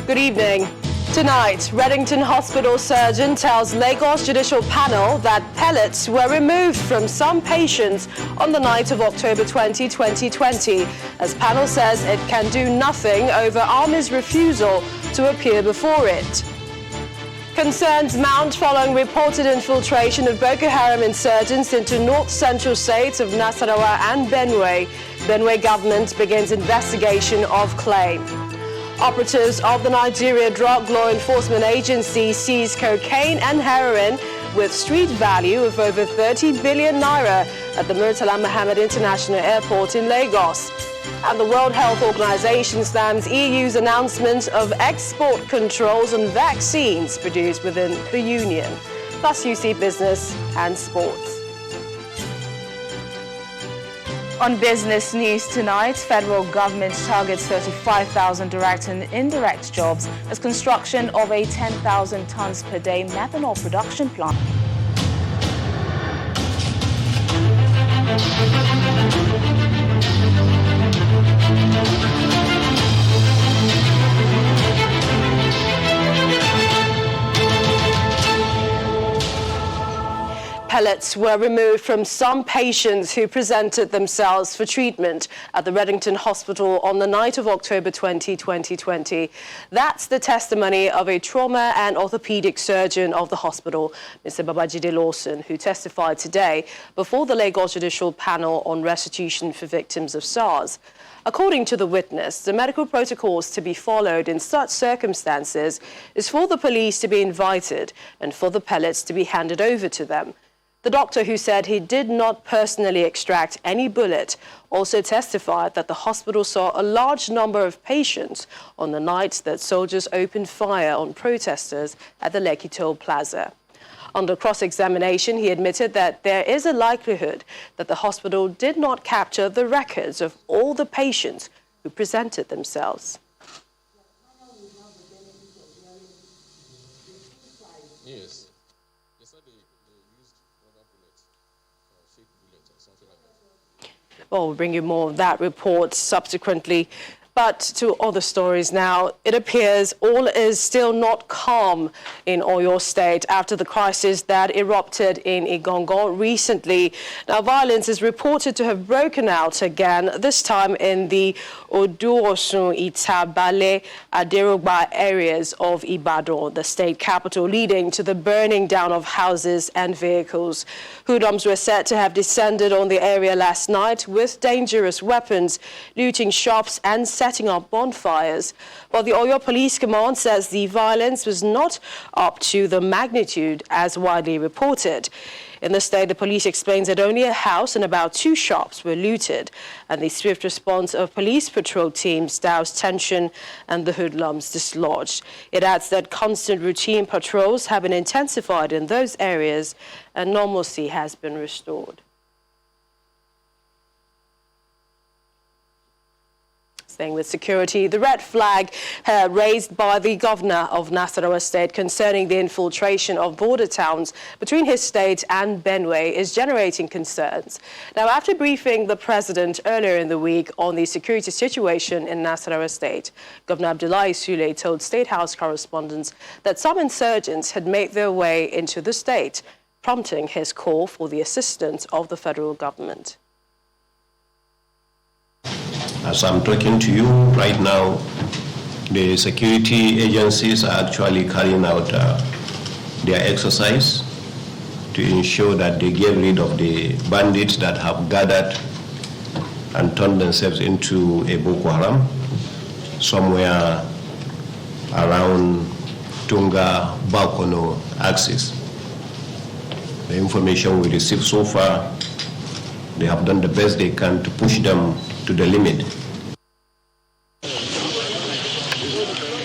Good evening. Tonight, Reddington Hospital surgeon tells Lagos Judicial Panel that pellets were removed from some patients on the night of October 20, 2020, as panel says it can do nothing over Army's refusal to appear before it. Concerns mount following reported infiltration of Boko Haram insurgents into north-central states of Nasarawa and Benue. Benue government begins investigation of claim. Operatives of the Nigeria Drug Law Enforcement Agency seized cocaine and heroin with street value of over 30 billion naira at the Murtala Mohammed International Airport in Lagos. And the World Health Organization slams EU's announcement of export controls on vaccines produced within the Union. Plus, you see business and sports. On business news tonight, federal government targets 35,000 direct and indirect jobs as construction of a 10,000 tons per day methanol production plant. Pellets were removed from some patients who presented themselves for treatment at the Reddington Hospital on the night of October 20, 2020. That's the testimony of a trauma and orthopedic surgeon of the hospital, Mr. Babajide Lawson, who testified today before the Lagos Judicial Panel on restitution for victims of SARS. According to the witness, the medical protocols to be followed in such circumstances is for the police to be invited and for the pellets to be handed over to them. The doctor, who said he did not personally extract any bullet, also testified that the hospital saw a large number of patients on the night that soldiers opened fire on protesters at the Lekki Toll Plaza. Under cross-examination, he admitted that there is a likelihood that the hospital did not capture the records of all the patients who presented themselves. Yes. They said they used rubber bullets, fake bullets or something like that. Well, we'll bring you more of that report subsequently. But to other stories now, it appears all is still not calm in Oyo State after the crisis that erupted in Igongo recently. Now, violence is reported to have broken out again, this time in the Odu-Osun, Itabale, Aderogba areas of Ibadan, the state capital, leading to the burning down of houses and vehicles. Hoodlums were said to have descended on the area last night with dangerous weapons, looting shops and setting up bonfires. While the Oyo Police Command says the violence was not up to the magnitude as widely reported. In the state, the police explains that only a house and about 2 shops were looted, and the swift response of police patrol teams doused tension and the hoodlums dislodged. It adds that constant routine patrols have been intensified in those areas and normalcy has been restored. Staying with security, the red flag raised by the governor of Nasarawa State concerning the infiltration of border towns between his state and Benue is generating concerns. Now, after briefing the president earlier in the week on the security situation in Nasarawa State, Governor Abdullahi Sule told State House correspondents that some insurgents had made their way into the state, prompting his call for the assistance of the federal government. As I'm talking to you right now, the security agencies are actually carrying out their exercise to ensure that they get rid of the bandits that have gathered and turned themselves into a Boko Haram somewhere around Tunga Bakono axis. The information we received so far, they have done the best they can to push them to the limit.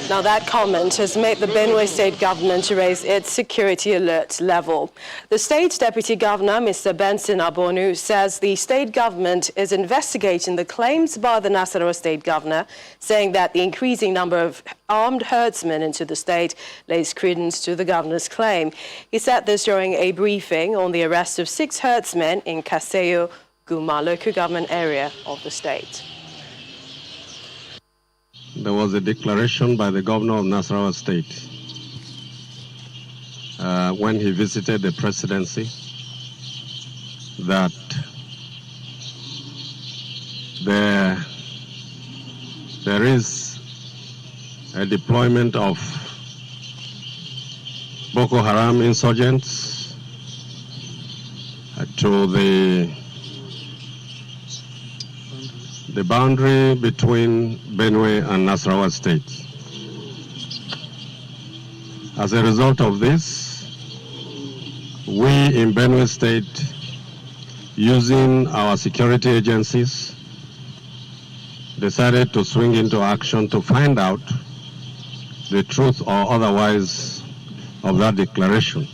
Now, that comment has made the Benue state government to raise its security alert level. The state deputy governor, Mr. Benson Abonu, says the state government is investigating the claims by the Nasarawa state governor, saying that the increasing number of armed herdsmen into the state lays credence to the governor's claim. He said this during a briefing on the arrest of 6 herdsmen in Kaseyo, Guma local government area of the state. there was a declaration by the governor of Nasarawa State when he visited the presidency that there is a deployment of Boko Haram insurgents to the boundary between Benue and Nasarawa states. As a result of this, we in Benue State, using our security agencies, decided to swing into action to find out the truth or otherwise of that declaration.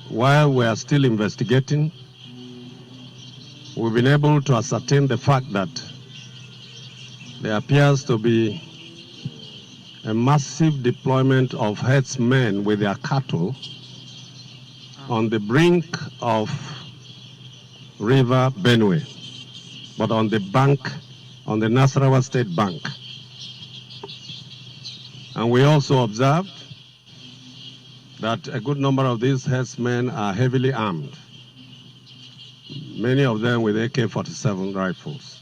While we are still investigating, we've been able to ascertain the fact that there appears to be a massive deployment of herdsmen with their cattle on the brink of River Benue, but on the bank, on the Nasarawa State bank. And we also observed that a good number of these herdsmen are heavily armed, many of them with AK-47 rifles.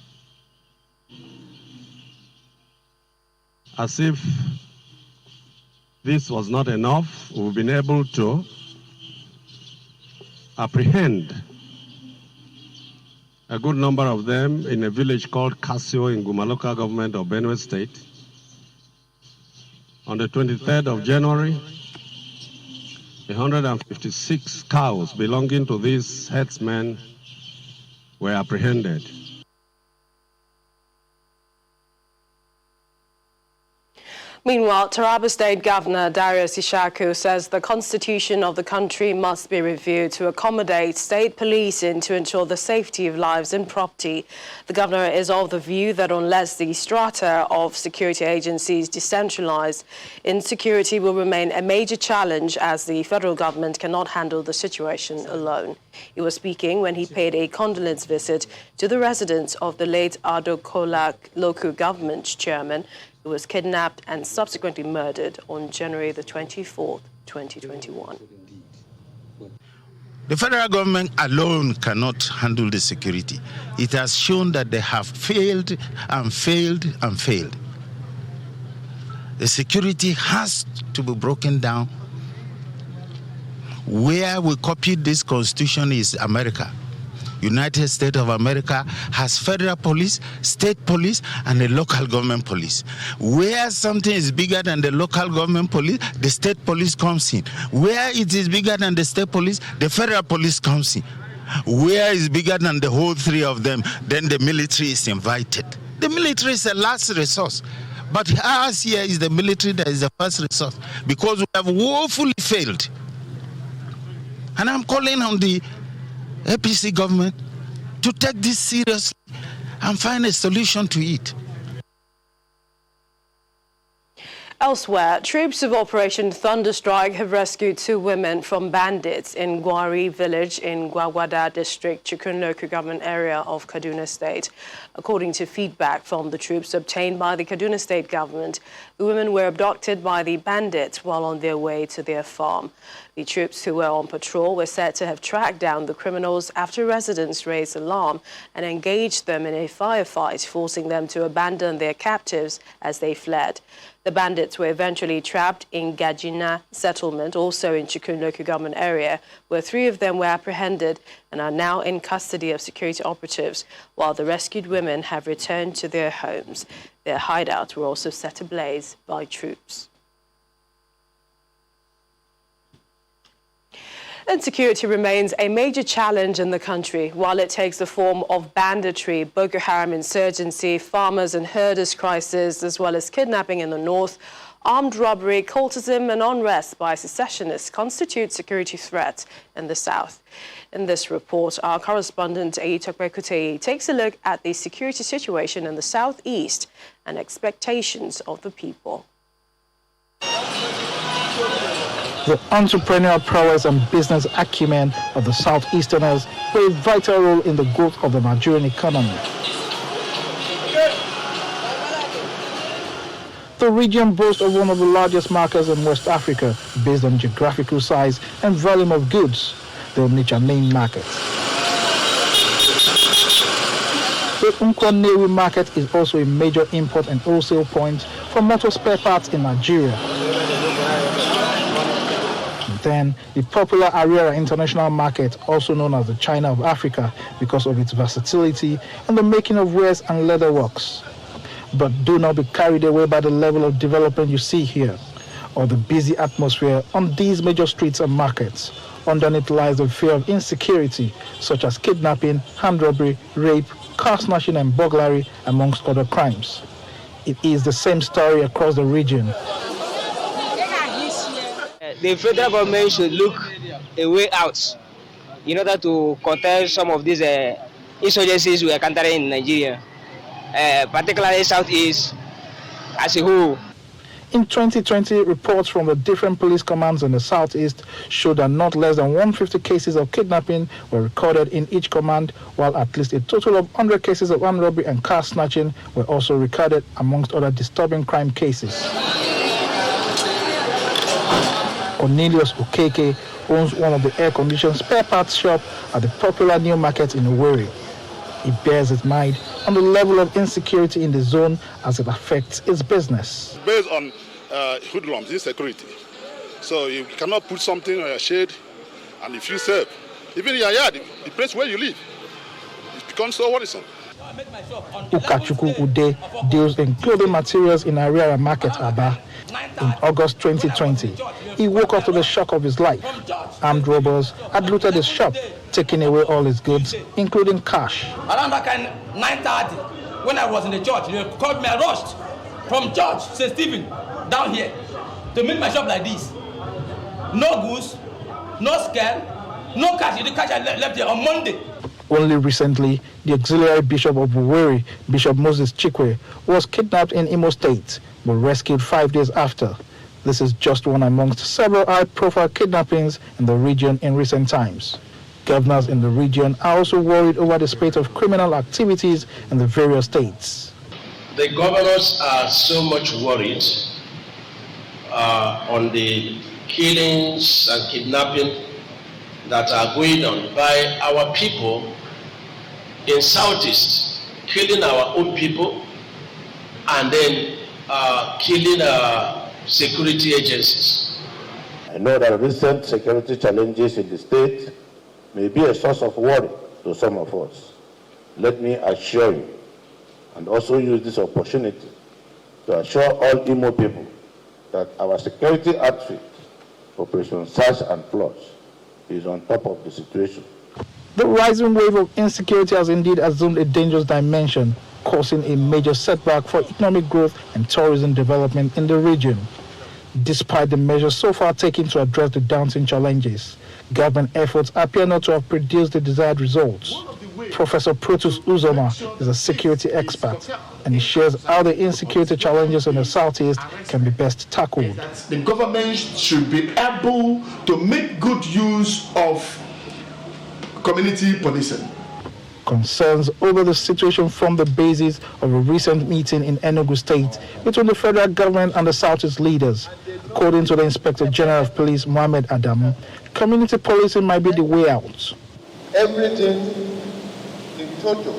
As if this was not enough, we've been able to apprehend a good number of them in a village called Casio in Guma local government of Benue State. On the 23rd of January, 156 cows belonging to these herdsmen were apprehended. Meanwhile, Taraba State Governor Darius Ishaku says the constitution of the country must be reviewed to accommodate state policing to ensure the safety of lives and property. The governor is of the view that unless the strata of security agencies decentralize, insecurity will remain a major challenge as the federal government cannot handle the situation alone. He was speaking when he paid a condolence visit to the residents of the late Adokola local government chairman, who was kidnapped and subsequently murdered on January the 24th, 2021. The federal government alone cannot handle the security. It has shown that they have failed and failed and failed. The security has to be broken down. Where we copied this constitution is America. United States of America has federal police, state police, and a local government police. Where something is bigger than the local government police, the state police comes in. Where it is bigger than the state police, the federal police comes in. Where it's bigger than the whole three of them, then the military is invited. The military is the last resource. But ours here is the military that is the first resource, because we have woefully failed. And I'm calling on the APC government to take this seriously and find a solution to it. Elsewhere, troops of Operation Thunderstrike have rescued 2 women from bandits in Gwari village in Gwagwada district, Chikun local government area of Kaduna State. According to feedback from the troops obtained by the Kaduna State government, the women were abducted by the bandits while on their way to their farm. The troops who were on patrol were said to have tracked down the criminals after residents raised alarm and engaged them in a firefight, forcing them to abandon their captives as they fled. The bandits were eventually trapped in Gajina settlement, also in Chikun local government area, where 3 of them were apprehended and are now in custody of security operatives, while the rescued women have returned to their homes. Their hideouts were also set ablaze by troops. Insecurity remains a major challenge in the country. While it takes the form of banditry, Boko Haram insurgency, farmers and herders crisis, as well as kidnapping in the north, armed robbery, cultism and unrest by secessionists constitute security threats in the south. In this report, our correspondent Aide takes a look at the security situation in the southeast and expectations of the people. The entrepreneurial prowess and business acumen of the Southeasterners play a vital role in the growth of the Nigerian economy. The region boasts of one of the largest markets in West Africa based on geographical size and volume of goods, the Onitsha market. The Nkwanewi market is also a major import and wholesale point for motor spare parts in Nigeria. Then, the popular Ariara International Market, also known as the China of Africa because of its versatility and the making of wares and leather works. But do not be carried away by the level of development you see here, or the busy atmosphere on these major streets and markets. Underneath lies the fear of insecurity, such as kidnapping, hand robbery, rape, car snatching and burglary, amongst other crimes. It is the same story across the region. The federal government should look a way out in order to contain some of these insurgencies we are encountering in Nigeria, particularly Southeast as a whole. In 2020, reports from the different police commands in the Southeast showed that not less than 150 cases of kidnapping were recorded in each command, while at least a total of 100 cases of armed robbery and car snatching were also recorded, amongst other disturbing crime cases. Cornelius Okeke owns one of the air-conditioned spare parts shop at the popular new market in Owerri. He bears his mind on the level of insecurity in the zone as it affects its business. Based on hoodlums, insecurity. So you cannot put something on your shade and if you serve, even in your yard, the place where you live, it becomes so worrisome. Ukachuku Ude deals in clothing materials in Ariara Market, Aba. In August 2020, he woke up to the shock of his life. Armed robbers had looted his shop, taking away all his goods, including cash. Around that kind 9:30, when I was in the church, they called me, I rushed from church, St. Stephen, down here, to make my shop like this. No goods, no scale, no cash. The cash I left here on Monday. Only recently, the auxiliary bishop of Owerri, Bishop Moses Chikwe, was kidnapped in Imo State, but rescued 5 days after. This is just one amongst several high-profile kidnappings in the region in recent times. Governors in the region are also worried over the spate of criminal activities in the various states. The governors are so much worried on the killings and kidnapping that are going on by our people in Southeast, killing our own people and then killing security agencies. I know that recent security challenges in the state may be a source of worry to some of us. Let me assure you, and also use this opportunity to assure all Imo people that our security outfit, Operation Search and Flush, is on top of the situation. The rising wave of insecurity has indeed assumed a dangerous dimension, causing a major setback for economic growth and tourism development in the region. Despite the measures so far taken to address the daunting challenges, government efforts appear not to have produced the desired results. Professor Protus Uzoma is a security expert, and he shares how the insecurity challenges in the Southeast can be best tackled. The government should be able to make good use of community policing. Concerns over the situation formed the basis of a recent meeting in Enugu State between the federal government and the Southeast leaders. According to the Inspector General of Police, Mohammed Adam, community policing might be the way out. Everything in total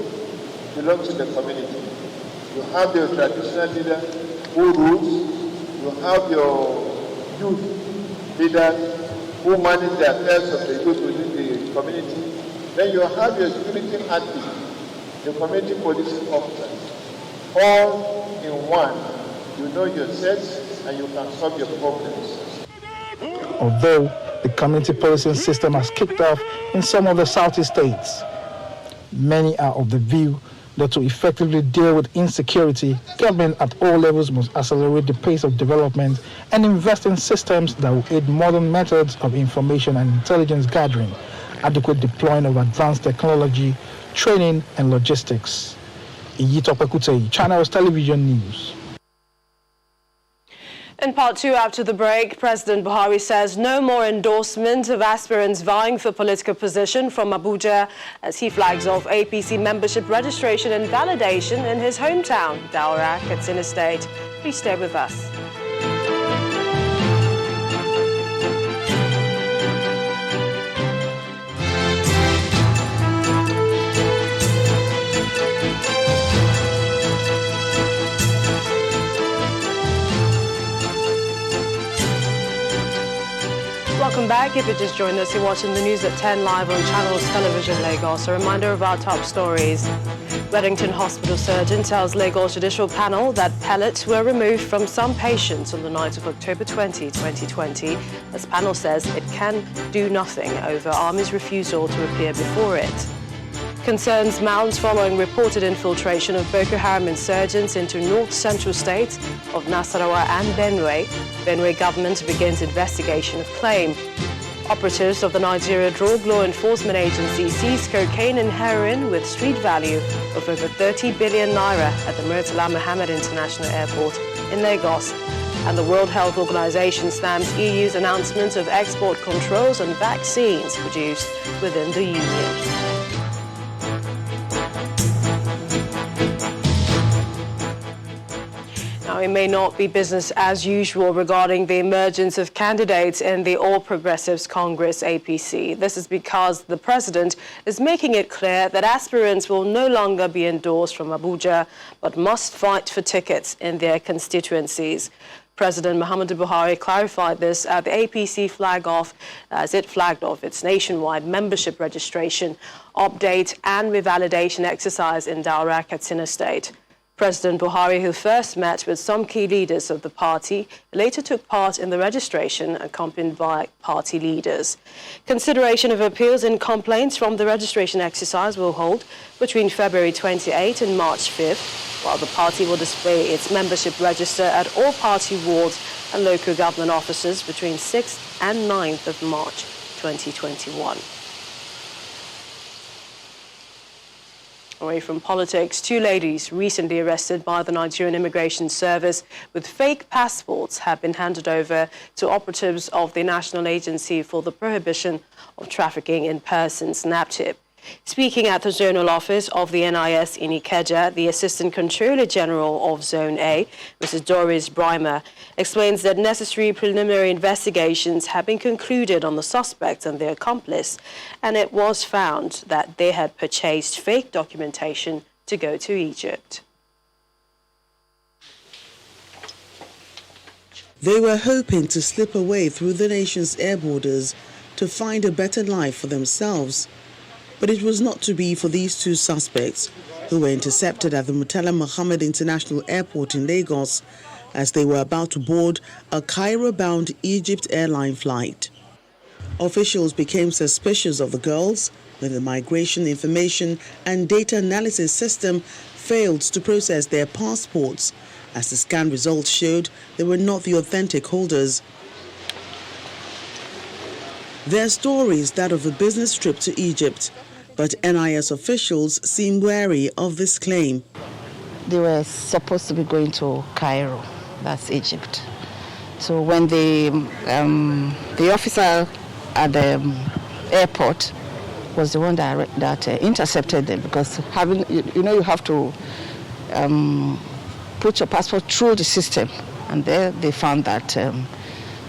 belongs to the community. You have your traditional leader who rules, you have your youth leaders who manage the affairs of the youth within the community. Then you have your security activists, the community policing officers, all in one. You know your sets and you can solve your problems. Although the community policing system has kicked off in some of the Southeast states, many are of the view that to effectively deal with insecurity, government at all levels must accelerate the pace of development and invest in systems that will aid modern methods of information and intelligence gathering, adequate deploying of advanced technology, training, and logistics. Iyitope Kutei, Channels Television News. In part two, after the break, President Buhari says no more endorsement of aspirants vying for political position from Abuja as he flags off APC membership registration and validation in his hometown, Daura, Katsina State. Please stay with us. Welcome back. If you just joined us, you're watching the news at 10 live on Channels Television Lagos. A reminder of our top stories. Reddington Hospital surgeon tells Lagos Judicial Panel that pellets were removed from some patients on the night of October 20, 2020. As panel says, it can do nothing over Army's refusal to appear before it. Concerns mounts following reported infiltration of Boko Haram insurgents into north-central states of Nasarawa and Benue. Benue government begins investigation of claim. Operatives of the Nigeria Drug Law Enforcement Agency seized cocaine and heroin with street value of over 30 billion naira at the Murtala Mohammed International Airport in Lagos. And the World Health Organization stamps EU's announcement of export controls on vaccines produced within the Union. Now, it may not be business as usual regarding the emergence of candidates in the All Progressives Congress, APC. This is because the president is making it clear that aspirants will no longer be endorsed from Abuja, but must fight for tickets in their constituencies. President Muhammadu Buhari clarified this at the APC flag-off as it flagged off its nationwide membership registration, update and revalidation exercise in Daura, Katsina State. President Buhari, who first met with some key leaders of the party, later took part in the registration accompanied by party leaders. Consideration of appeals and complaints from the registration exercise will hold between February 28 and March 5th, while the party will display its membership register at all party wards and local government offices between 6th and 9th of March 2021. Away from politics, two ladies recently arrested by the Nigerian Immigration Service with fake passports have been handed over to operatives of the National Agency for the Prohibition of Trafficking in Persons, NAPTIP. Speaking at the zonal office of the NIS in Ikeja, the Assistant Controller General of Zone A, Mrs. Doris Brimer, explains that necessary preliminary investigations have been concluded on the suspect and their accomplice, and it was found that they had purchased fake documentation to go to Egypt. They were hoping to slip away through the nation's air borders to find a better life for themselves. But it was not to be for these two suspects, who were intercepted at the Murtala Mohammed International Airport in Lagos as they were about to board a Cairo-bound Egypt airline flight. Officials became suspicious of the girls when the Migration Information and Data Analysis System failed to process their passports, as the scan results showed they were not the authentic holders. Their story is that of a business trip to Egypt, but NIS officials seem wary of this claim. They were supposed to be going to Cairo, that's Egypt. So when the officer at the airport was the one that intercepted them, because you have to put your passport through the system, and there they found that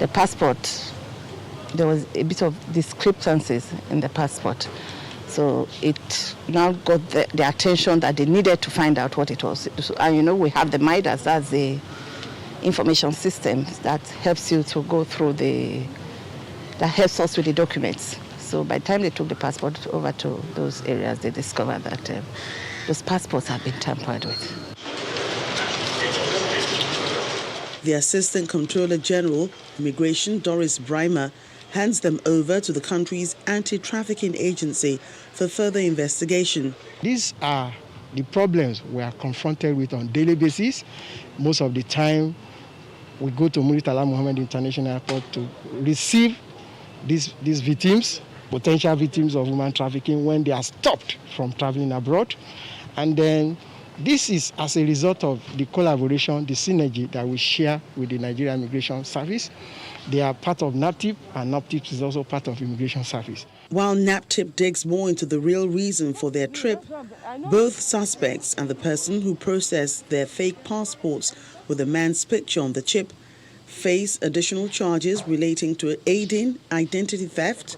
the passport, there was a bit of discrepancies in the passport. So it now got the attention that they needed to find out what it was. And we have the MIDAS, that's the information system that helps you to go through that helps us with the documents. So by the time they took the passport over to those areas, they discovered that those passports have been tampered with. The Assistant Controller General, Immigration, Doris Brimer, hands them over to the country's anti-trafficking agency for further investigation. These are the problems we are confronted with on a daily basis. Most of the time, we go to Murtala Mohammed International Airport to receive these victims, potential victims of human trafficking, when they are stopped from traveling abroad. And then This is as a result of the collaboration, the synergy that we share with the Nigerian Immigration Service. They are part of NAPTIP, and NAPTIP is also part of Immigration Service. While NAPTIP digs more into the real reason for their trip, both suspects and the person who processed their fake passports with a man's picture on the chip face additional charges relating to aiding identity theft,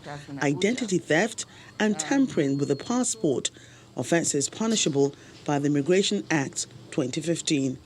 and tampering with a passport, offences punishable by the Immigration Act 2015.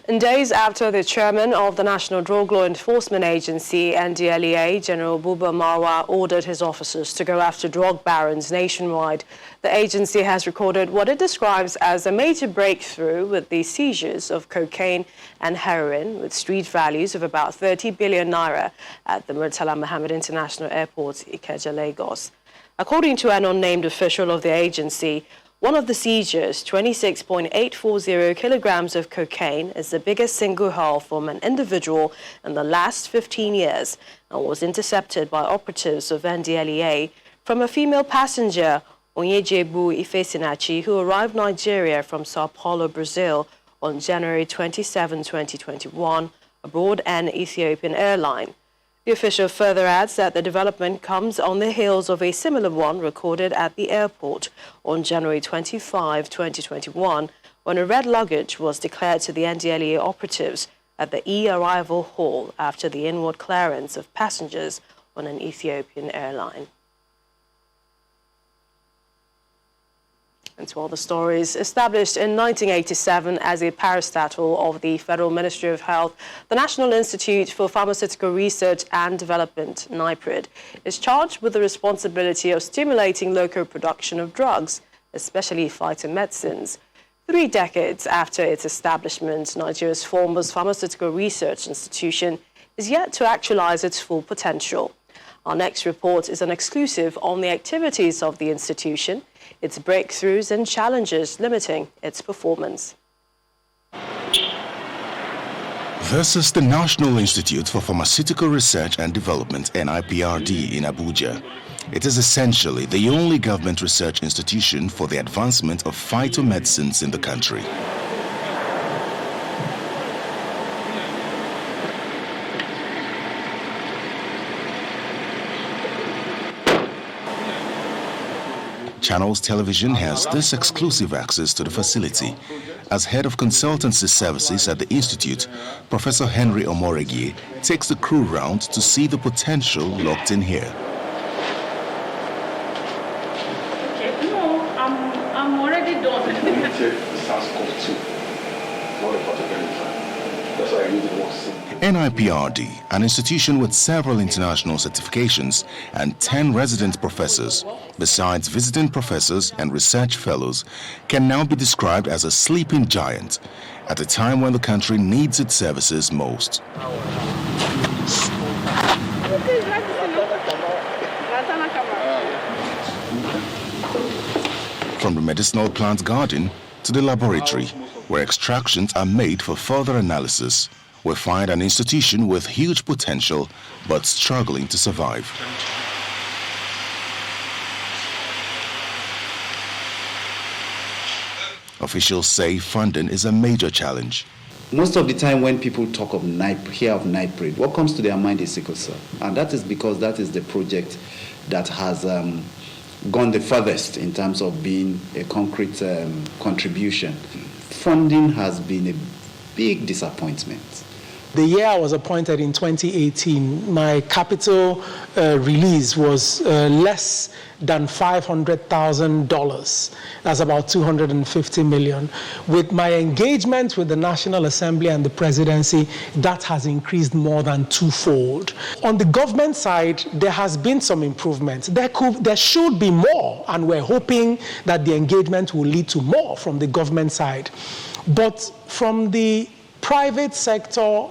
And days after the chairman of the National Drug Law Enforcement Agency, NDLEA, General Buba Marwa, ordered his officers to go after drug barons nationwide, the agency has recorded what it describes as a major breakthrough with the seizures of cocaine and heroin, with street values of about 30 billion naira at the Murtala Mohammed International Airport, Ikeja, Lagos. According to an unnamed official of the agency, one of the seizures, 26.840 kilograms of cocaine, is the biggest single haul from an individual in the last 15 years and was intercepted by operatives of NDLEA from a female passenger, Onyejebu Ifesinachi, who arrived Nigeria from Sao Paulo, Brazil on January 27, 2021, aboard an Ethiopian airline. The official further adds that the development comes on the heels of a similar one recorded at the airport on January 25, 2021, when a red luggage was declared to the NDLEA operatives at the e-arrival hall after the inward clearance of passengers on an Ethiopian airline. And to other stories, established in 1987 as a parastatal of the Federal Ministry of Health, the National Institute for Pharmaceutical Research and Development, NIPRID, is charged with the responsibility of stimulating local production of drugs, especially phytomedicines. 3 decades after its establishment, Nigeria's foremost pharmaceutical research institution is yet to actualize its full potential. Our next report is an exclusive on the activities of the institution, its breakthroughs and challenges limiting its performance. This is the National Institute for Pharmaceutical Research and Development, NIPRD, in Abuja. It is essentially the only government research institution for the advancement of phytomedicines in the country. Channels Television has this exclusive access to the facility. As head of consultancy services at the Institute, Professor Henry Omoregie takes the crew round to see the potential locked in here. Okay, no, I'm already done. NIPRD, an institution with several international certifications and 10 resident professors, besides visiting professors and research fellows, can now be described as a sleeping giant at a time when the country needs its services most. From the medicinal plant garden to the laboratory, where extractions are made for further analysis, we find an institution with huge potential but struggling to survive. Officials say funding is a major challenge. Most of the time when people talk of hear of NIPRID, what comes to their mind is sickle cell. And that is because that is the project that has gone the furthest in terms of being a concrete contribution. Funding has been a big disappointment. The year I was appointed in 2018, my capital release was less than $500,000. That's about 250 million. With my engagement with the National Assembly and the presidency, that has increased more than twofold. On the government side, there has been some improvement. There should be more, and we're hoping that the engagement will lead to more from the government side. But from the private sector,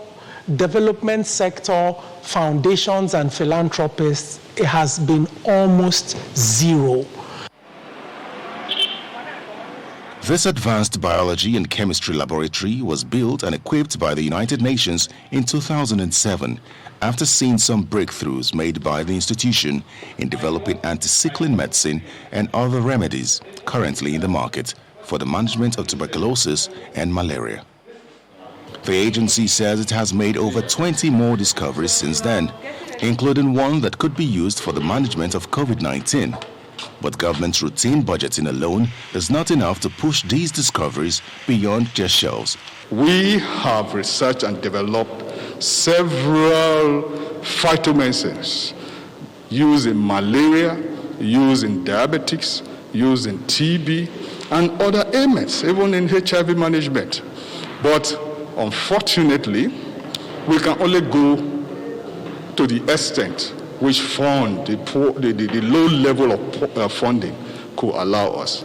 development sector, foundations and philanthropists, it has been almost zero. This advanced biology and chemistry laboratory was built and equipped by the United Nations in 2007 after seeing some breakthroughs made by the institution in developing anti-sickling medicine and other remedies currently in the market for the management of tuberculosis and malaria. The agency says it has made over 20 more discoveries since then, including one that could be used for the management of COVID-19. But government's routine budgeting alone is not enough to push these discoveries beyond their shelves. We have researched and developed several phytomedicines used in malaria, used in diabetics, used in TB, and other ailments, even in HIV management. But unfortunately, we can only go to the extent which fund the low level of funding could allow us.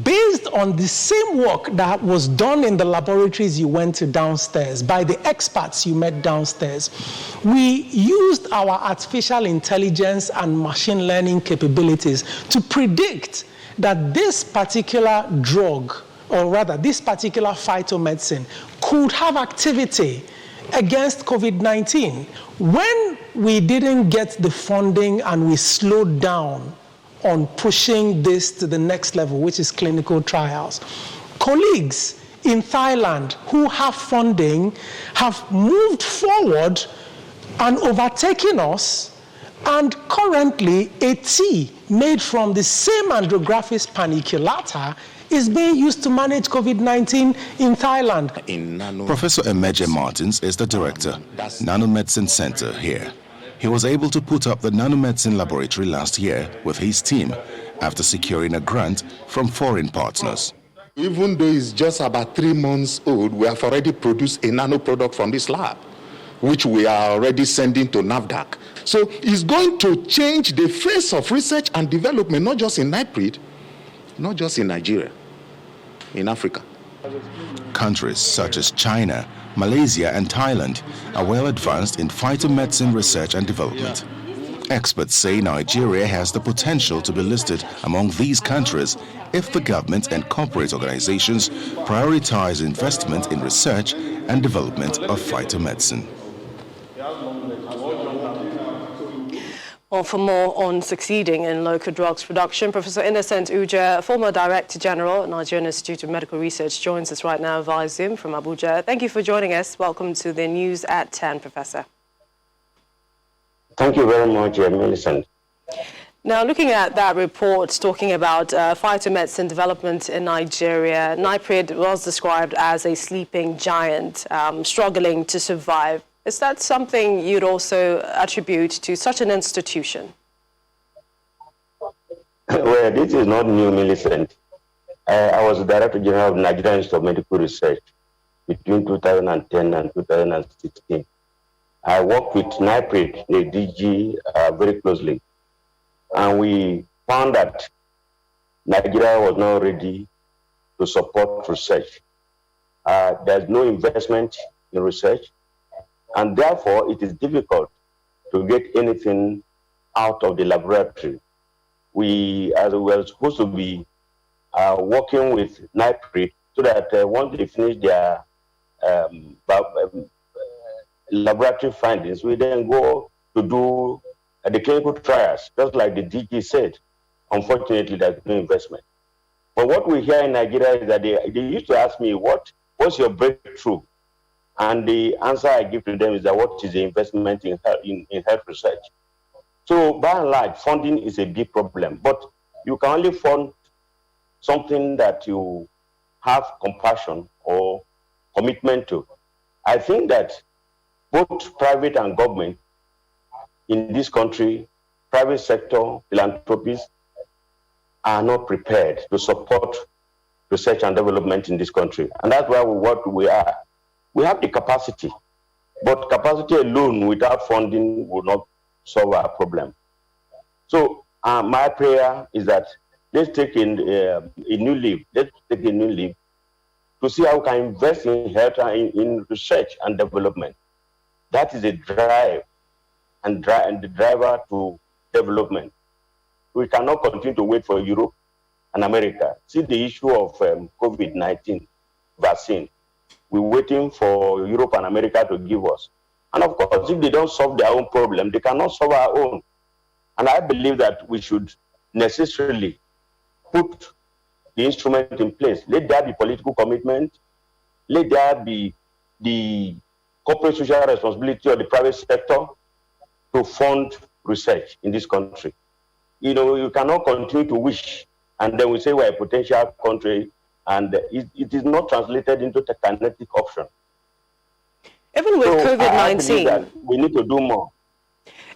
Based on the same work that was done in the laboratories you went to downstairs, by the experts you met downstairs, we used our artificial intelligence and machine learning capabilities to predict that this particular drug, or rather this particular phytomedicine, could have activity against COVID-19. When we didn't get the funding and we slowed down on pushing this to the next level, which is clinical trials, colleagues in Thailand who have funding have moved forward and overtaken us, and currently a tea made from the same Andrographis paniculata is being used to manage COVID-19 in Thailand. Professor Emeje Martins is the director, Nanomedicine Center here. He was able to put up the nanomedicine laboratory last year with his team after securing a grant from foreign partners. Even though it's just about 3 months old, we have already produced a nano product from this lab, which we are already sending to NAFDAC. So it's going to change the face of research and development, not just in NIPRID, not just in Nigeria, in Africa. Countries such as China, Malaysia and Thailand are well advanced in phytomedicine research and development. Experts say Nigeria has the potential to be listed among these countries if the government and corporate organizations prioritize investment in research and development of phytomedicine. Well, for more on succeeding in local drugs production, Professor Innocent Uja, former Director General at Nigerian Institute of Medical Research, joins us right now via Zoom from Abuja. Thank you for joining us. Welcome to the News at 10, Professor. Thank you very much, Millicent. Now, looking at that report talking about phytomedicine development in Nigeria, NIPRID was described as a sleeping giant, struggling to survive. Is that something you'd also attribute to such an institution? Well, this is not new, Millicent. I was the Director General of Nigerian Institute of Medical Research between 2010 and 2016. I worked with NIPRID, the DG, very closely. And we found that Nigeria was not ready to support research. There's no investment in research. And therefore, it is difficult to get anything out of the laboratory. We were supposed to be working with NIPRID so that once they finish their laboratory findings, we then go to do the clinical trials, just like the DG said. Unfortunately, there's no investment. But what we hear in Nigeria is that they used to ask me, what's your breakthrough? And the answer I give to them is that what is the investment in health research? So by and large, funding is a big problem, but you can only fund something that you have compassion or commitment to. I think that both private and government in this country, private sector, philanthropists, are not prepared to support research and development in this country. And that's why what we are. We have the capacity, but capacity alone without funding will not solve our problem. So my prayer is that let's take a new leap. Let's take a new leap to see how we can invest in health and in research and development. That is a drive and the driver to development. We cannot continue to wait for Europe and America. See the issue of COVID-19 vaccine. We're waiting for Europe and America to give us. And of course, if they don't solve their own problem, they cannot solve our own. And I believe that we should necessarily put the instrument in place. Let there be political commitment. Let there be the corporate social responsibility of the private sector to fund research in this country. You know, you cannot continue to wish, and then we say we're a potential country, and it is not translated into the kinetic option. Even with COVID-19, we need to do more.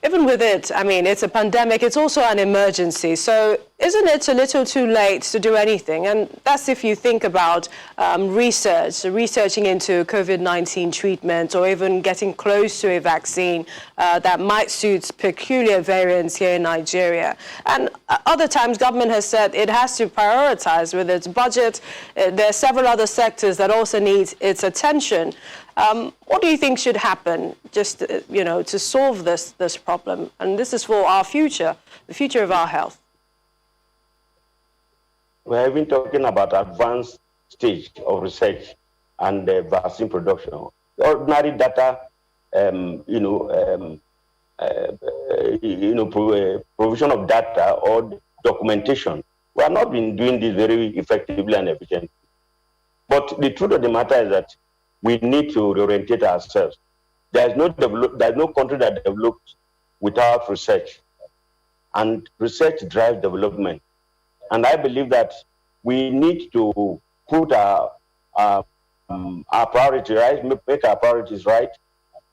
Even with it, I mean, it's a pandemic, it's also an emergency. So isn't it a little too late to do anything? And that's if you think about researching into COVID-19 treatment, or even getting close to a vaccine that might suit peculiar variants here in Nigeria. And other times, government has said it has to prioritize with its budget. There are several other sectors that also need its attention. What do you think should happen just, to solve this problem? And this is for our future, the future of our health. We have been talking about advanced stage of research and vaccine production. Ordinary data, provision of data or documentation. We have not been doing this very effectively and efficiently. But the truth of the matter is that we need to reorientate ourselves. There's no country that develops without research, and research drives development. And I believe that we need to put our priority right, make our priorities right,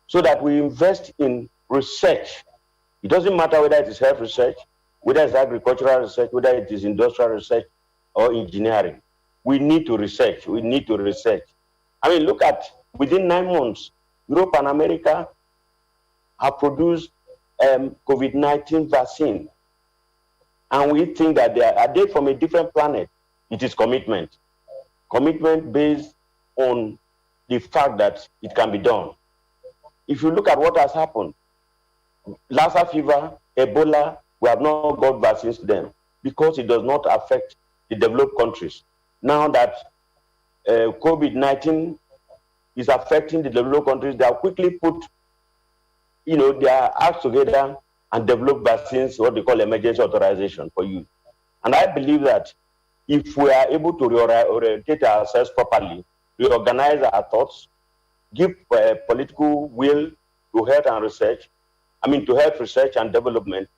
so that we invest in research. It doesn't matter whether it is health research, whether it's agricultural research, whether it is industrial research or engineering. We need to research. We need to research. I mean, look at, within 9 months, Europe and America have produced COVID-19 vaccine. And we think that are they from a different planet? It is commitment. Commitment based on the fact that it can be done. If you look at what has happened, Lassa fever, Ebola, we have not got vaccines to them because it does not affect the developed countries. Now that COVID-19 is affecting the developed countries, they have quickly put, their acts together and develop vaccines, what they call emergency authorization for use. And I believe that if we are able to reorientate ourselves properly, reorganize our thoughts, give political will to health and research, to health research and development,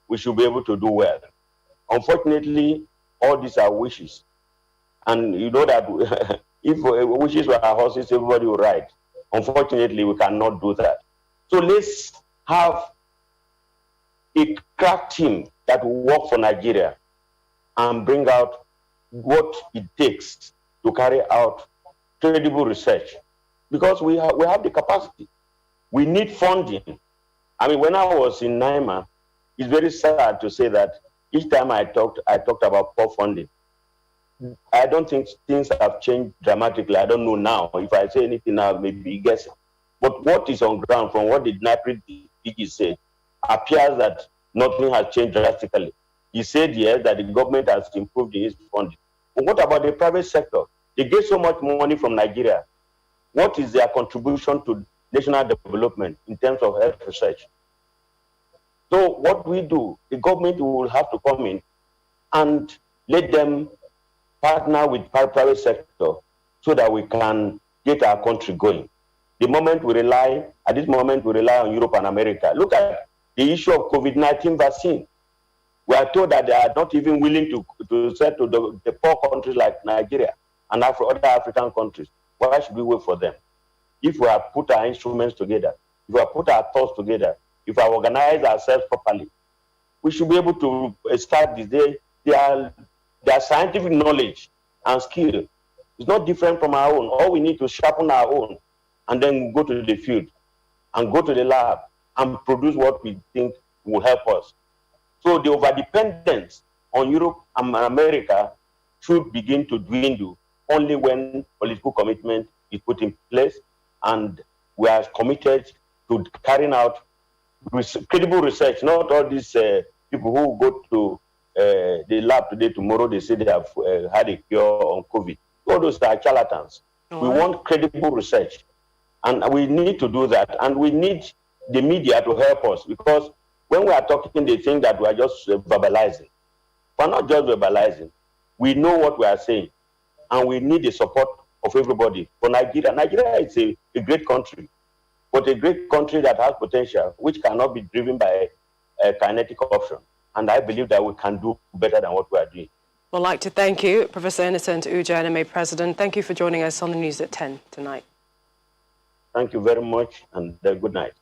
we should be able to do well. Unfortunately, all these are wishes. And you know that if wishes were horses, everybody would ride. Unfortunately, we cannot do that. So let's have a crack team that will work for Nigeria and bring out what it takes to carry out credible research. Because we have the capacity. We need funding. I mean, when I was in NIMA, it's very sad to say that each time I talked about poor funding. I don't think things have changed dramatically. I don't know now. If I say anything now, maybe guessing. But what is on ground from what the NIPRID DG said appears that nothing has changed drastically. He said, yes, that the government has improved in its funding. But what about the private sector? They get so much money from Nigeria. What is their contribution to national development in terms of health research? So what we do, the government will have to come in and let them partner with private sector so that we can get our country going. At this moment, we rely on Europe and America. Look at the issue of COVID-19 vaccine. We are told that they are not even willing to sell to the poor countries like Nigeria and other African countries. Why should we wait for them? If we have put our instruments together, if we have put our thoughts together, if we have organized ourselves properly, we should be able to start this day. Their scientific knowledge and skill is not different from our own. All we need to sharpen our own and then go to the field and go to the lab and produce what we think will help us. So the overdependence on Europe and America should begin to dwindle only when political commitment is put in place and we are committed to carrying out credible research, not all these people who go to the lab today, tomorrow they say they have had a cure on COVID. All those are charlatans. We want credible research, and we need to do that. And we need the media to help us, because when we are talking, they think that we are just verbalizing. We're not just verbalizing. We know what we are saying, and we need the support of everybody. For Nigeria, Nigeria is a great country, but a great country that has potential, which cannot be driven by a kinetic option. And I believe that we can do better than what we are doing. I'd like to thank you, Professor Innocent Uja, NMA President. Thank you for joining us on the news at 10 tonight. Thank you very much, and good night.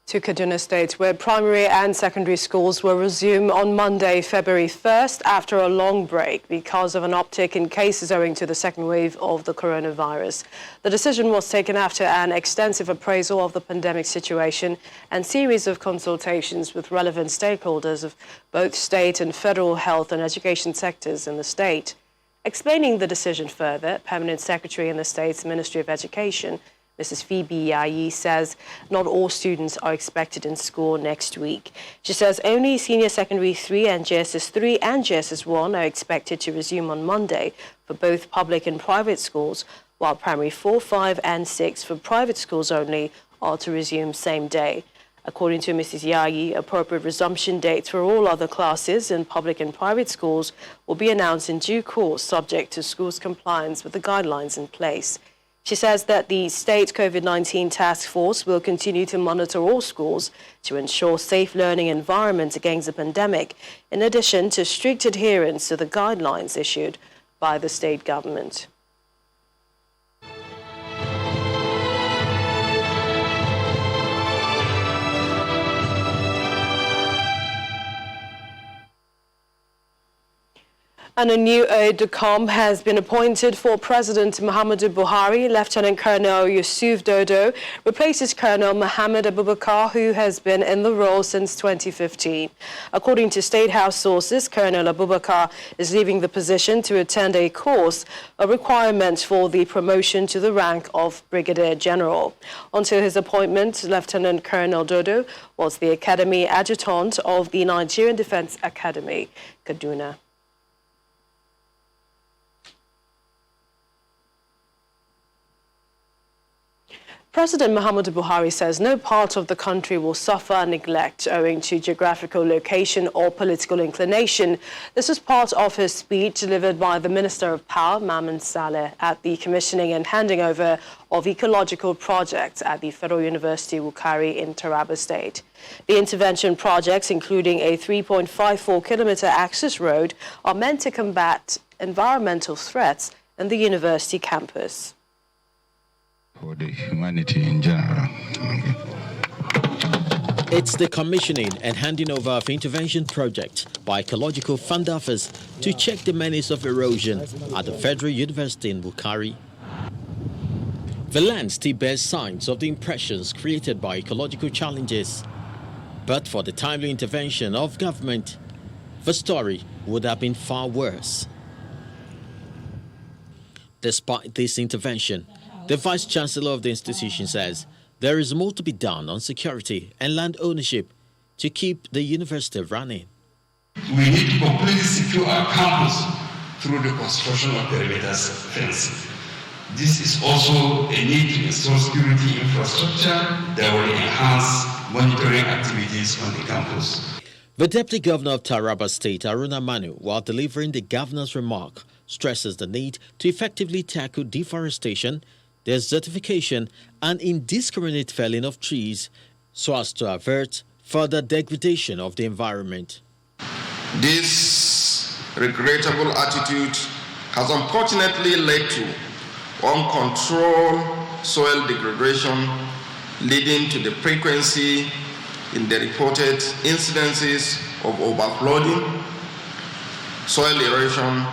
To Kaduna State, where primary and secondary schools will resume on Monday, February 1st, after a long break because of an uptick in cases owing to the second wave of the coronavirus. The decision was taken after an extensive appraisal of the pandemic situation and series of consultations with relevant stakeholders of both state and federal health and education sectors in the state. Explaining the decision further, Permanent Secretary in the state's Ministry of Education, Mrs. Phoebe Yayi, says not all students are expected in school next week. She says only Senior Secondary 3 and JSS 3 and JSS 1 are expected to resume on Monday for both public and private schools, while Primary 4, 5 and 6 for private schools only are to resume same day. According to Mrs. Yayi, appropriate resumption dates for all other classes in public and private schools will be announced in due course, subject to schools' compliance with the guidelines in place. She says that the state COVID-19 task force will continue to monitor all schools to ensure safe learning environments against the pandemic, in addition to strict adherence to the guidelines issued by the state government. And a new aide-de-camp has been appointed for President Muhammadu Buhari. Lieutenant Colonel Yusuf Dodo replaces Colonel Mohammed Abubakar, who has been in the role since 2015. According to State House sources, Colonel Abubakar is leaving the position to attend a course, a requirement for the promotion to the rank of Brigadier General. Until his appointment, Lieutenant Colonel Dodo was the Academy Adjutant of the Nigerian Defense Academy, Kaduna. President Muhammadu Buhari says no part of the country will suffer neglect owing to geographical location or political inclination. This was part of his speech delivered by the Minister of Power, Maman Saleh, at the commissioning and handing over of Ecological projects at the Federal University Wukari in Taraba State. The intervention projects, including a 3.54-kilometer access road, are meant to combat environmental threats in the university campus. For the humanity in general. It's the commissioning and handing over of intervention project by Ecological Fund Office to check the menace of erosion at the Federal University in Wukari. The land still bears signs of the impressions created by ecological challenges. But for the timely intervention of government, the story would have been far worse. Despite this intervention, the Vice-Chancellor of the institution says there is more to be done on security and land ownership to keep the university running. We need to completely secure our campus through the construction of perimeters fencing. This is also a need to install security infrastructure that will enhance monitoring activities on the campus. The Deputy Governor of Taraba State, Haruna Manu, while delivering the governor's remark, stresses the need to effectively tackle deforestation, desertification, and indiscriminate felling of trees so as to avert further degradation of the environment. This regrettable attitude has unfortunately led to uncontrolled soil degradation, leading to the frequency in the reported incidences of overflooding, soil erosion,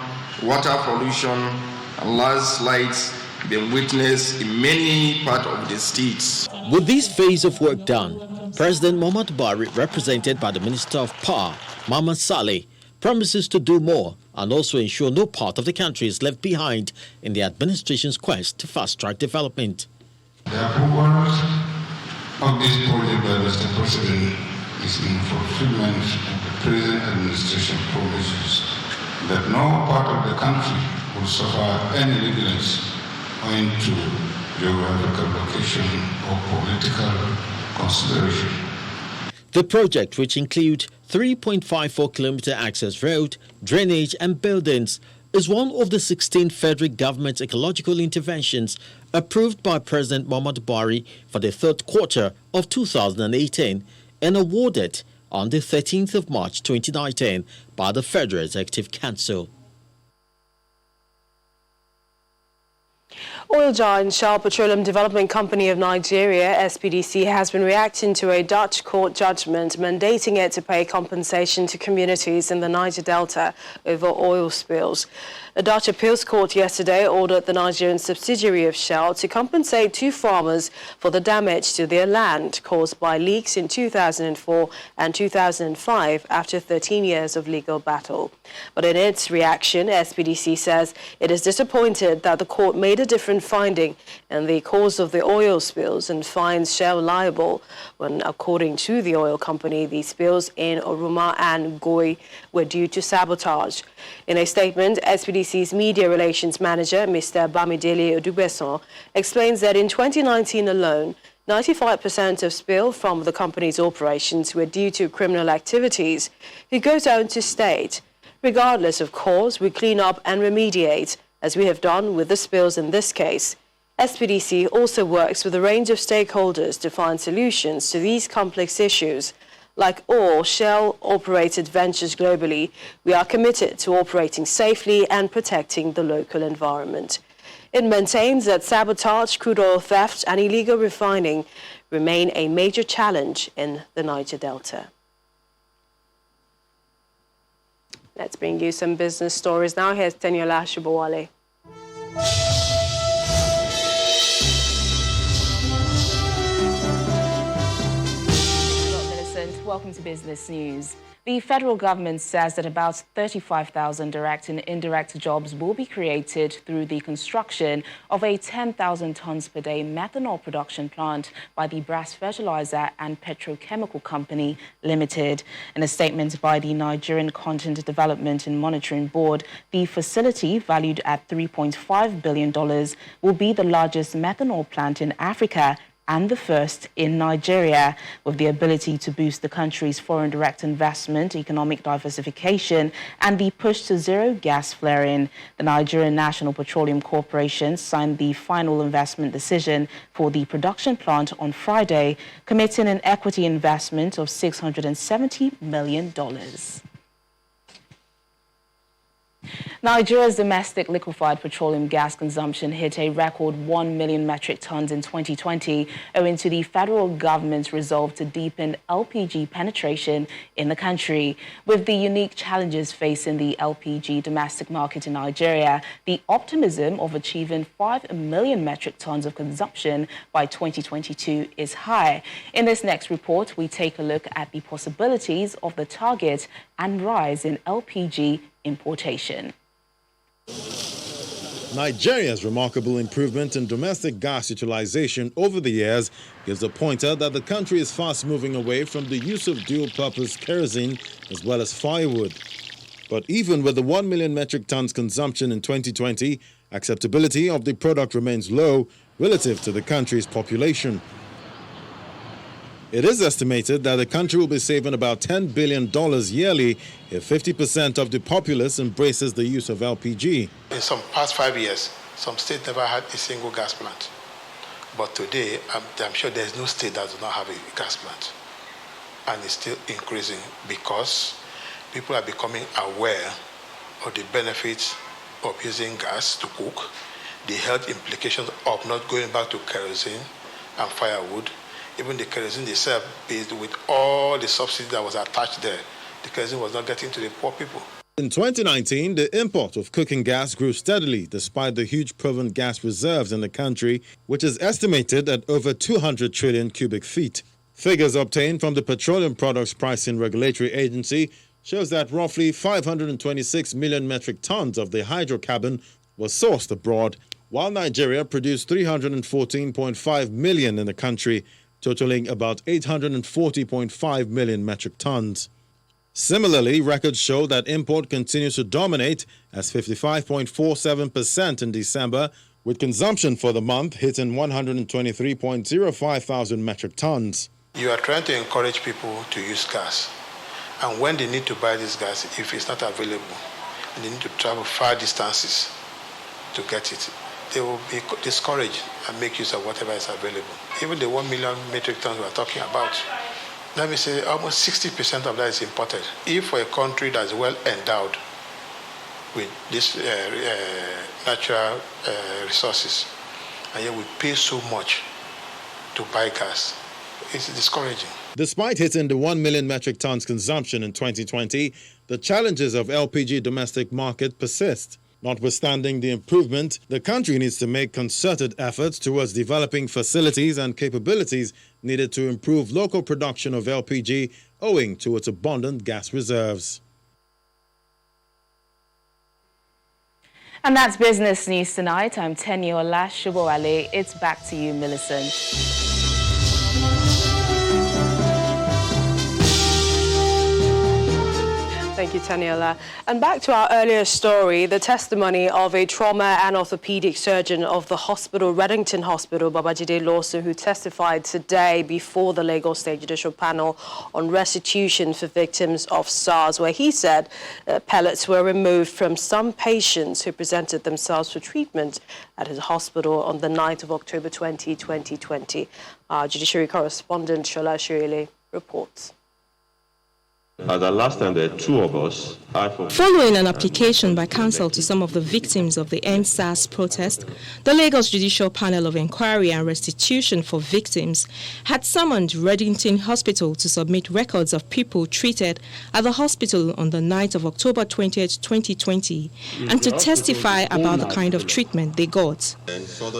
water pollution, and landslides being witnessed in many parts of the states. With this phase of work done, President Muhammadu Buhari, represented by the Minister of Power, Maman Saleh, promises to do more and also ensure no part of the country is left behind in the administration's quest to fast-track development. The approval of this project by Mr. President is in fulfillment of the present administration promises that no part of the country will suffer any negligence owing to geographical location or political consideration. The project, which includes 3.54-kilometer access road, drainage and buildings, is one of the 16 federal government ecological interventions approved by President Muhammadu Buhari for the third quarter of 2018 and awarded on the 13th of March 2019 by the Federal Executive Council. Oil giant Shell Petroleum Development Company of Nigeria, SPDC, has been reacting to a Dutch court judgment mandating it to pay compensation to communities in the Niger Delta over oil spills. A Dutch appeals court yesterday ordered the Nigerian subsidiary of Shell to compensate 2 farmers for the damage to their land caused by leaks in 2004 and 2005 after 13 years of legal battle. But in its reaction, SPDC says it is disappointed that the court made a different finding in the cause of the oil spills and finds Shell liable when, according to the oil company, the spills in Oruma and Goi were due to sabotage. In a statement, SPDC's media relations manager, Mr. Bamidele Odubeson, explains that in 2019 alone, 95% of spill from the company's operations were due to criminal activities. He goes on to state, regardless of cause, we clean up and remediate, as we have done with the spills in this case. SPDC also works with a range of stakeholders to find solutions to these complex issues. Like all Shell-operated ventures globally, we are committed to operating safely and protecting the local environment. It maintains that sabotage, crude oil theft and illegal refining remain a major challenge in the Niger Delta. Let's bring you some business stories now. Here's Teniola Shubawale. Welcome to Business News. The federal government says that about 35,000 direct and indirect jobs will be created through the construction of a 10,000 tons per day methanol production plant by the Brass Fertilizer and Petrochemical Company Limited. In a statement by the Nigerian Content Development and Monitoring Board, the facility, valued at $3.5 billion, will be the largest methanol plant in Africa and the first in Nigeria, with the ability to boost the country's foreign direct investment, economic diversification, and the push to zero gas flaring. The Nigerian National Petroleum Corporation signed the final investment decision for the production plant on Friday, committing an equity investment of $670 million. Nigeria's domestic liquefied petroleum gas consumption hit a record 1 million metric tons in 2020, owing to the federal government's resolve to deepen LPG penetration in the country. With the unique challenges facing the LPG domestic market in Nigeria, the optimism of achieving 5 million metric tons of consumption by 2022 is high. In this next report, we take a look at the possibilities of the target and rise in LPG importation. Nigeria's remarkable improvement in domestic gas utilization over the years gives a pointer that the country is fast moving away from the use of dual-purpose kerosene as well as firewood. But even with the 1 million metric tons consumption in 2020, acceptability of the product remains low relative to the country's population. It is estimated that the country will be saving about $10 billion yearly if 50% of the populace embraces the use of LPG. In some past 5 years, some states never had a single gas plant. But today, I'm sure there's no state that does not have a gas plant. And it's still increasing because people are becoming aware of the benefits of using gas to cook, the health implications of not going back to kerosene and firewood. Even the kerosene itself, with all the subsidy that was attached there, the kerosene was not getting to the poor people. In 2019, the import of cooking gas grew steadily despite the huge proven gas reserves in the country, which is estimated at over 200 trillion cubic feet. Figures obtained from the Petroleum Products Pricing Regulatory Agency shows that roughly 526 million metric tons of the hydrocarbon was sourced abroad, while Nigeria produced 314.5 million in the country, totaling about 840.5 million metric tons. Similarly, records show that import continues to dominate as 55.47% in December, with consumption for the month hitting 123.05 thousand metric tons. You are trying to encourage people to use gas. And when they need to buy this gas, if it's not available, and they need to travel far distances to get it, they will be discouraged and make use of whatever is available. Even the 1 million metric tons we're talking about, let me say almost 60% of that is imported. If for a country that's well endowed with these natural resources, and yet we pay so much to buy gas, it's discouraging. Despite hitting the 1 million metric tons consumption in 2020, the challenges of LPG domestic market persist. Notwithstanding the improvement, the country needs to make concerted efforts towards developing facilities and capabilities needed to improve local production of LPG owing to its abundant gas reserves. And that's business news tonight. I'm Teniola Shubowale. It's back to you, Millicent. Thank you, Taniola. And back to our earlier story, the testimony of a trauma and orthopedic surgeon of the hospital, Reddington Hospital, Babajide Lawson, who testified today before the Lagos State Judicial Panel on restitution for victims of SARS, where he said pellets were removed from some patients who presented themselves for treatment at his hospital on the 9th of October 2020. Our judiciary correspondent, Shola Shirele, reports. The last time there were two of us. Following an application by counsel to some of the victims of the End SARS protest, the Lagos Judicial Panel of Inquiry and Restitution for Victims had summoned Reddington Hospital to submit records of people treated at the hospital on the 9th of October 20th, 2020, and to testify about the kind of treatment they got.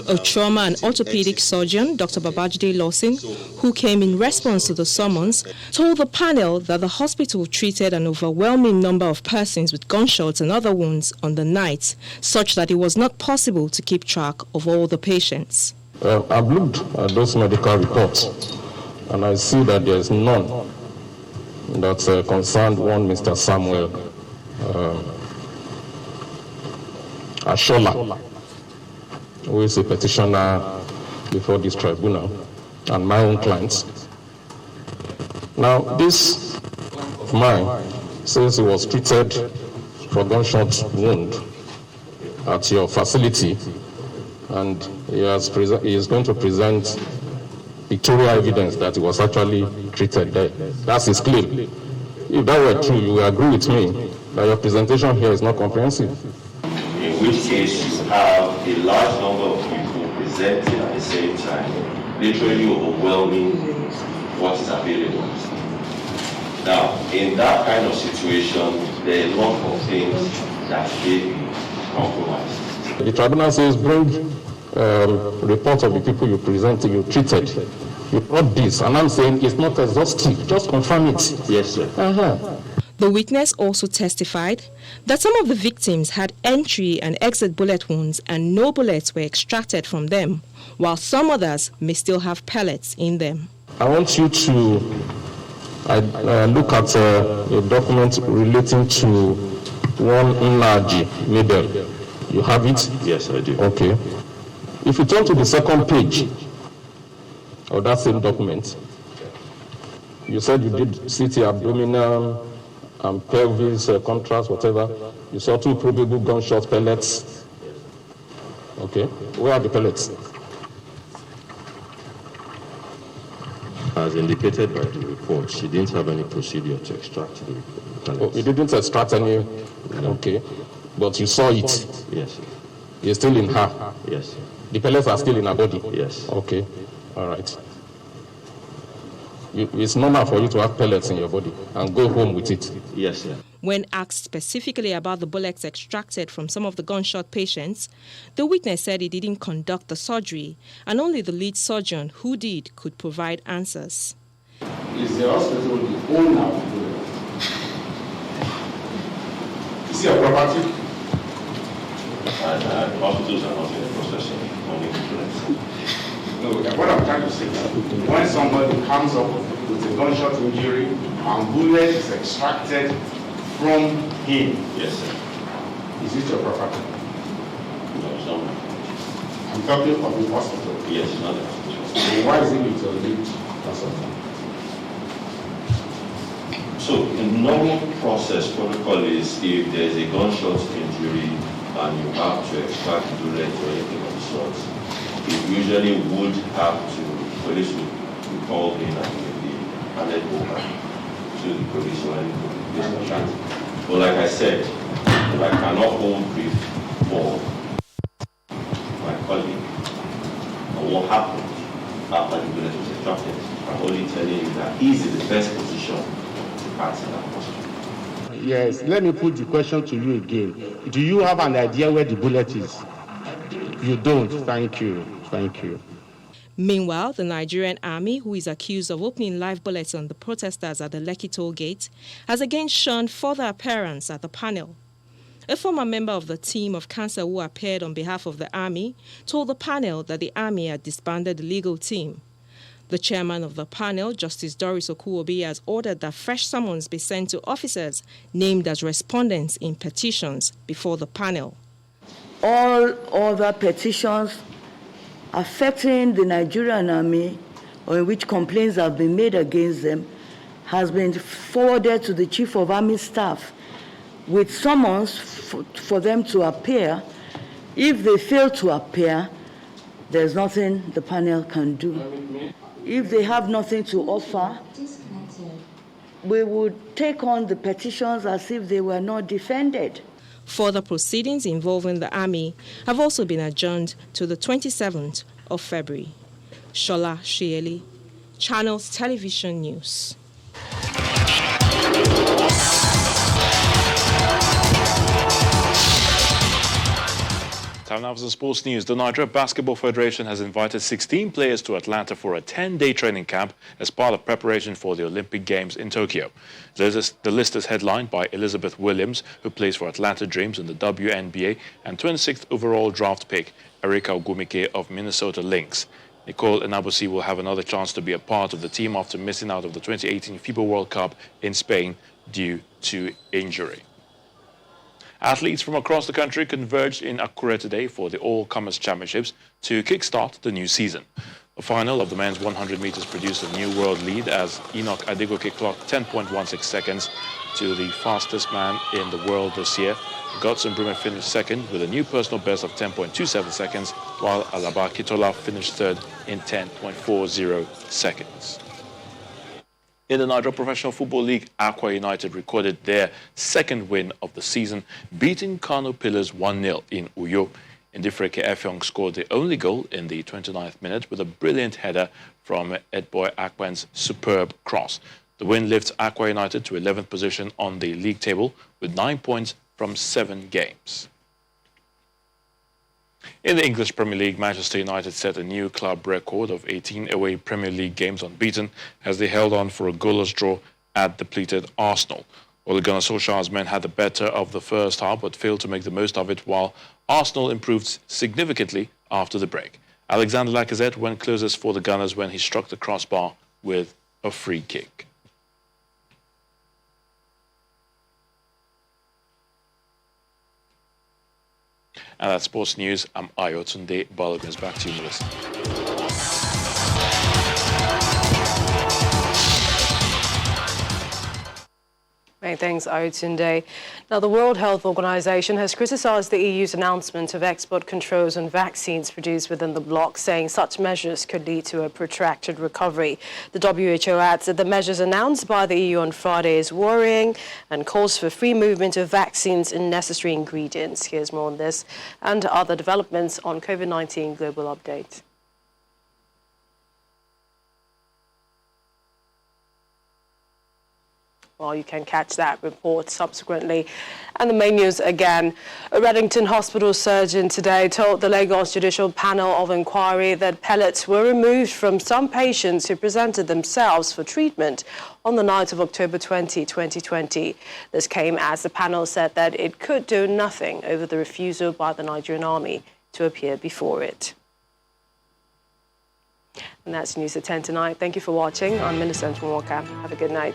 A trauma and orthopedic surgeon, Dr. Babajide Lawson, who came in response to the summons, told the panel that the hospital treated an overwhelming number of persons with gunshots and other wounds on the night, such that it was not possible to keep track of all the patients. I've looked at those medical reports, and I see that there is none that concerned one Mr. Samuel Ashola, who is a petitioner before this tribunal, and my own clients. Now, this of mine says he was treated for gunshot wound at your facility, and he is going to present pictorial evidence that he was actually treated there. That's his claim. If that were true, you will agree with me that your presentation here is not comprehensive. In which case you have a large number of people presenting at the same time, literally overwhelming what is available. Now, in that kind of situation, there are a lot of things that may be compromised. The tribunal says bring reports of the people you presented, you treated. You brought this, and I'm saying it's not exhaustive. Just confirm it. Yes, sir. The witness also testified that some of the victims had entry and exit bullet wounds and no bullets were extracted from them, while some others may still have pellets in them. I want you to look at a document relating to one Nnaji medal. You have it? Yes, I do. Okay. If you turn to the second page of that same document, you said you did CT abdominal and pelvis contrast, whatever. You saw 2 probable gunshot pellets. Okay. Where are the pellets? As indicated by the report, she didn't have any procedure to extract the pellets. Oh, you didn't extract any? No. Okay. But you saw it? Yes. It's still in her? Yes. The pellets are still in her body? Yes. Okay. All right. It's normal for you to have pellets in your body and go home with it? Yes, sir. When asked specifically about the bullets extracted from some of the gunshot patients, the witness said he didn't conduct the surgery, and only the lead surgeon who did could provide answers. Is the hospital the owner of the bullet? your property? And hospitals are not in the process of owning bullets. No, what I'm trying to say is when somebody comes up with a gunshot injury and bullet is extracted from him. Yes, sir. Is it your property? No, it's not. I'm talking of the hospital. Yes, it's not the hospital. So why is it with your lead consultant? So the normal process protocol is if there's a gunshot injury and you have to extract bullet or anything of the sort, you usually would have to, police would be called in and give the alert over to the police or anything based on that. But like I said, I cannot hold brief for my colleague on what happened after the bullet was extracted. I'm only telling you that he's in the best position to answer that question. Yes, let me put the question to you again. Do you have an idea where the bullet is? You don't. Thank you. Thank you. Meanwhile, the Nigerian army, who is accused of opening live bullets on the protesters at the Lekki toll gate, has again shunned further appearance at the panel. A former member of the team of counsel who appeared on behalf of the army told the panel that the army had disbanded the legal team. The chairman of the panel, Justice Doris Okuwobi, has ordered that fresh summons be sent to officers named as respondents in petitions before the panel. All other petitions affecting the Nigerian army or in which complaints have been made against them has been forwarded to the Chief of Army Staff with summons for them to appear. If they fail to appear, there's nothing the panel can do. If they have nothing to offer, we would take on the petitions as if they were not defended. Further proceedings involving the army have also been adjourned to the 27th of February. Shola Shieli, Channels Television News. Time now for some sports news. The Nigeria Basketball Federation has invited 16 players to Atlanta for a 10-day training camp as part of preparation for the Olympic Games in Tokyo. The list is headlined by Elizabeth Williams, who plays for Atlanta Dreams in the WNBA, and 26th overall draft pick Erika Ogumike of Minnesota Lynx. Nicole Enabusi will have another chance to be a part of the team after missing out of the 2018 FIBA World Cup in Spain due to injury. Athletes from across the country converged in Akure today for the All-Comers Championships to kickstart the new season. The final of the men's 100 meters produced a new world lead as Enoch Adegoke clocked 10.16 seconds to the fastest man in the world this year. Godson Brume finished second with a new personal best of 10.27 seconds, while Alaba Kitola finished third in 10.40 seconds. In the Nigeria Professional Football League, Akwa United recorded their second win of the season, beating Kano Pillars 1-0 in Uyo. Ndifreke Effiong scored the only goal in the 29th minute with a brilliant header from Edboy Akwan's superb cross. The win lifts Akwa United to 11th position on the league table with 9 points from 7 games. In the English Premier League, Manchester United set a new club record of 18 away Premier League games unbeaten as they held on for a goalless draw at depleted Arsenal. Ole Gunnar Solskjaer's men had the better of the first half but failed to make the most of it, while Arsenal improved significantly after the break. Alexander Lacazette went closest for the Gunners when he struck the crossbar with a free kick. And that's sports news. I'm Ayo Tunde Balogun. Back to you, Melissa. Many thanks, Ayotunde. Now, the World Health Organization has criticized the EU's announcement of export controls on vaccines produced within the bloc, saying such measures could lead to a protracted recovery. The WHO adds that the measures announced by the EU on Friday is worrying and calls for free movement of vaccines and necessary ingredients. Here's more on this and other developments on COVID-19 Global Update. Well, you can catch that report subsequently. And the main news again. A Reddington Hospital surgeon today told the Lagos Judicial Panel of Inquiry that pellets were removed from some patients who presented themselves for treatment on the night of October 20, 2020. This came as the panel said that it could do nothing over the refusal by the Nigerian army to appear before it. And that's news at 10 tonight. Thank you for watching. I'm Millicent Walker. Have a good night.